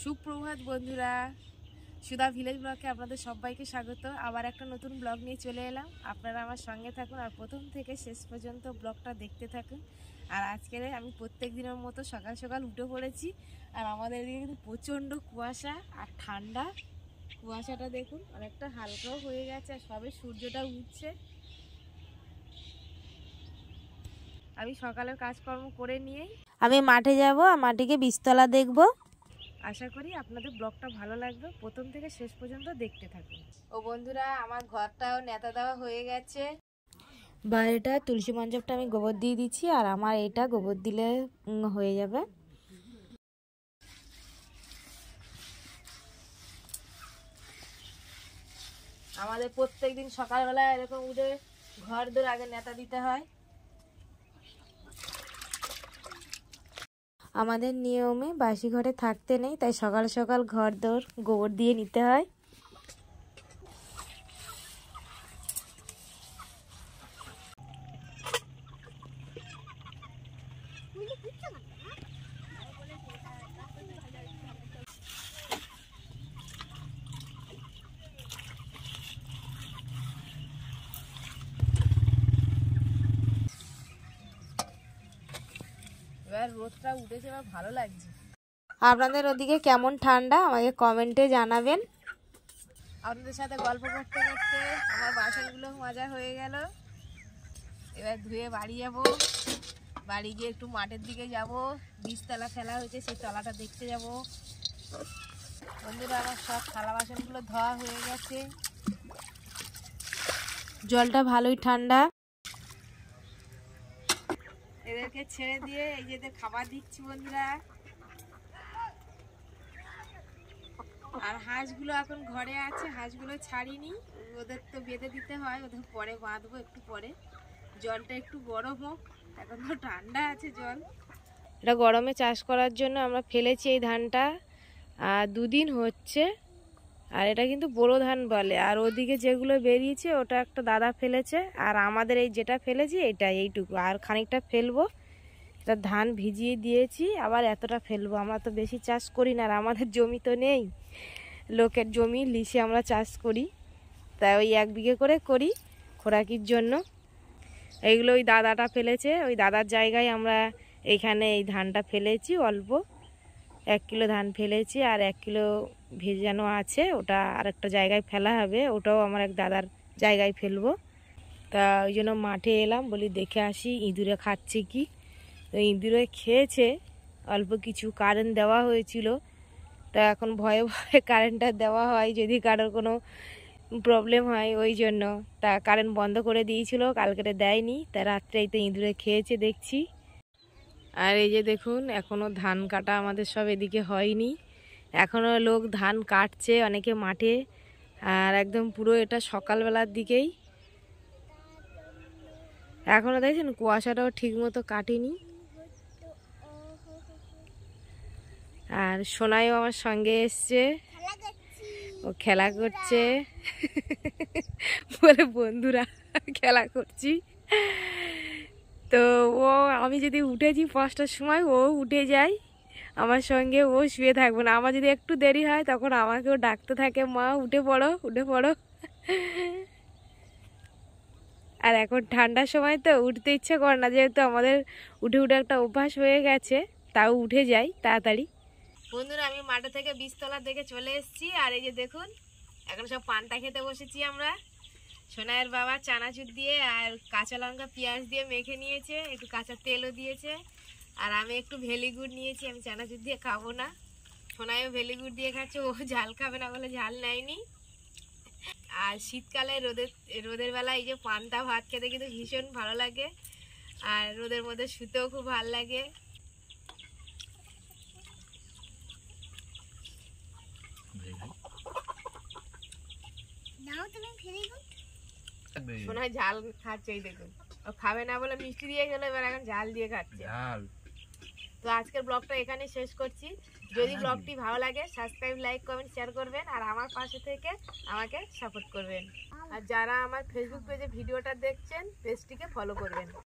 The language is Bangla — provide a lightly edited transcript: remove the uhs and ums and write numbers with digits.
সুপ্রভাত বন্ধুরা, সুধা ভিলেজ ব্লগে আপনাদের সবাইকে স্বাগত। আবার একটা নতুন ব্লগ নিয়ে চলে এলাম। আপনারা আমার সঙ্গে থাকুন আর প্রথম থেকে শেষ পর্যন্ত ব্লগটা দেখতে থাকুন। আর আজকে আমি প্রত্যেক দিনের মতো সকাল সকাল উঠে পড়েছি। আর আমাদের এদিকে কিন্তু প্রচণ্ড কুয়াশা আর ঠান্ডা। কুয়াশাটা দেখুন অনেকটা হালকাও হয়ে গেছে আর সবে সূর্যটা উঠছে। আমি সকালের কাজকর্ম করে নিয়েই আমি মাঠে যাব আর মাটিকে বীজতলা দেখব। আশা করি আপনাদের ব্লগটা ভালো লাগবে, প্রথম থেকে শেষ পর্যন্ত দেখতে থাকুন। ও বন্ধুরা, আমার ঘরটাও নেতা দেওয়া হয়ে গেছে। বাইরেটা তুলসী মঞ্জপটা আমি গোবর দিয়ে দিচ্ছি আর আমার এটা গোবর দিলে হয়ে যাবে। আমাদের প্রত্যেক দিন সকালবেলা এরকম উঠে ঘর দোর আগে নেতা দিতে হয়। আমাদের নিয়মে বাসি ঘরে থাকতে নেই, তাই সকাল সকাল ঘর দোর গোবর দিয়ে নিতে হয়। এবার রোদটা উঠেছে, এবার ভালো লাগছে। আপনাদের ওদিকে কেমন ঠান্ডা আমাকে কমেন্টে জানাবেন। আপনাদের সাথে গল্প করতে করতে আমার বাসনগুলো মাজা হয়ে গেল। এবার ধুয়ে বাড়ি যাব। বাড়ি গিয়ে একটু মাঠের দিকে যাব, বীজতলা ফেলা হয়েছে সেই তলাটা দেখতে যাব। বন্ধুরা, আমার সব থালা বাসনগুলো ধোয়া হয়ে গেছে। জলটা ভালোই ঠান্ডা। এদেরকে ছেড়ে দিয়ে এই যে এদের খাবার দিচ্ছি বন্ধুরা। আর হাঁসগুলো এখন ঘরে আছে, হাঁসগুলো ছাড়িনি, ওদের তো বেঁধে দিতে হয়, ওদের পরে বাঁধবো একটু পরে। জলটা একটু গরম হোক, এখন তো ঠান্ডা আছে জল। এটা গরমে চাষ করার জন্য আমরা ফেলেছি এই ধানটা, আর 2 দিন হচ্ছে। আর এটা কিন্তু বোরো ধান বলে। আর ওদিকে যেগুলো বেরিয়েছে ওটা একটা দাদা ফেলেছে, আর আমাদের এই যেটা ফেলেছি এইটুকু, আর খানিকটা ফেলবো। এটা ধান ভিজিয়ে দিয়েছি, আবার এতটা ফেলবো। আমরা তো বেশি চাষ করি না, আর আমাদের জমি তো নেই, লোকের জমি লিসে আমরা চাষ করি। তাই ওই 1 বিঘে করে করি খোরাকির জন্য। এইগুলো ওই দাদাটা ফেলেছে, ওই দাদার জায়গায় আমরা এইখানে এই ধানটা ফেলেছি। অল্প 1 কিলো ধান ফেলেছি, আর 1 কিলো ভেজানো আছে, ওটা আরেকটা জায়গায় ফেলা হবে, ওটাও আমার এক দাদার জায়গায় ফেলবো। তা ওই জন্য মাঠে এলাম, বলি দেখে আসি ইঁদুরে খাচ্ছে কি। তো ইঁদুরে খেয়েছে অল্প কিছু। কারেন্ট দেওয়া হয়েছিল, তা এখন ভয়ে ভয়ে কারেন্টটা দেওয়া হয় যদি কারোর কোনো প্রবলেম হয়, ওই জন্য। তা কারেন্ট বন্ধ করে দিয়েছিল, কালকে দেয়নি, তা রাত্রেই তো ইঁদুরে খেয়েছে দেখছি। আর এই যে দেখুন, এখনও ধান কাটা আমাদের সব এদিকে হয়নি, এখনও লোক ধান কাটছে অনেকে মাঠে। আর একদম পুরো এটা সকালবেলার দিকেই। এখনও দেখছেন কুয়াশাটাও ঠিক মতো কাটেনি। আর সোনাইও আমার সঙ্গে এসছে, ও খেলা করছে বলে বন্ধুরা খেলা করছি। তো ও, আমি যদি উঠেছি 5টার সময়, ও উঠে যায় আমার সঙ্গে, ও শুয়ে থাকবে না। আমার যদি একটু দেরি হয় তখন আমাকেও ডাকতে থাকে, মা উঠে পড়ো উঠে পড়ো। আর এখন ঠান্ডার সময় তো উঠতে ইচ্ছে করে না, যেহেতু আমাদের উঠে উঠে একটা অভ্যাস হয়ে গেছে, তাও উঠে যাই তাড়াতাড়ি। বন্ধুরা, আমি মাঠে থেকে বীজতলা দেখে চলে এসেছি। আর এই যে দেখুন, এখন সব পান্তা খেতে বসেছি আমরা। সোনাইয়ের বাবা চানাচুর দিয়ে আর কাঁচা লঙ্কা পেঁয়াজ দিয়ে মেখে নিয়েছে, একটু কাঁচা তেলও দিয়েছে। আর আমি একটু ভেলি গুড় নিয়েছি, আমি চানাচুর দিয়ে খাবো না। সোনাইও ভেলি গুড় দিয়ে খাচ্ছে, ও ঝাল খাবে না বলে ঝাল নেয়নি। আর শীতকালে রোদের বেলা এই যে পান্তা ভাত খেতে কিন্তু ভীষণ ভালো লাগে, আর রোদের মধ্যে শুতেও খুব ভালো লাগে। সোনাই ঝাল খাচ্ছে, এই দেখুন, ও খাবে না বলে মিষ্টি দিয়ে গেল, এবার এখন ঝাল দিয়ে খাচ্ছে। তো আজকের ব্লগটা এখানে শেষ করছি। যদি ব্লগটি ভালো লাগে সাবস্ক্রাইব, লাইক, কমেন্ট, শেয়ার করবেন, আর আমার পাশে থেকে আমাকে সাপোর্ট করবেন। আর যারা আমার ফেসবুক পেজে ভিডিওটা দেখছেন, পেজটিকে ফলো করবেন।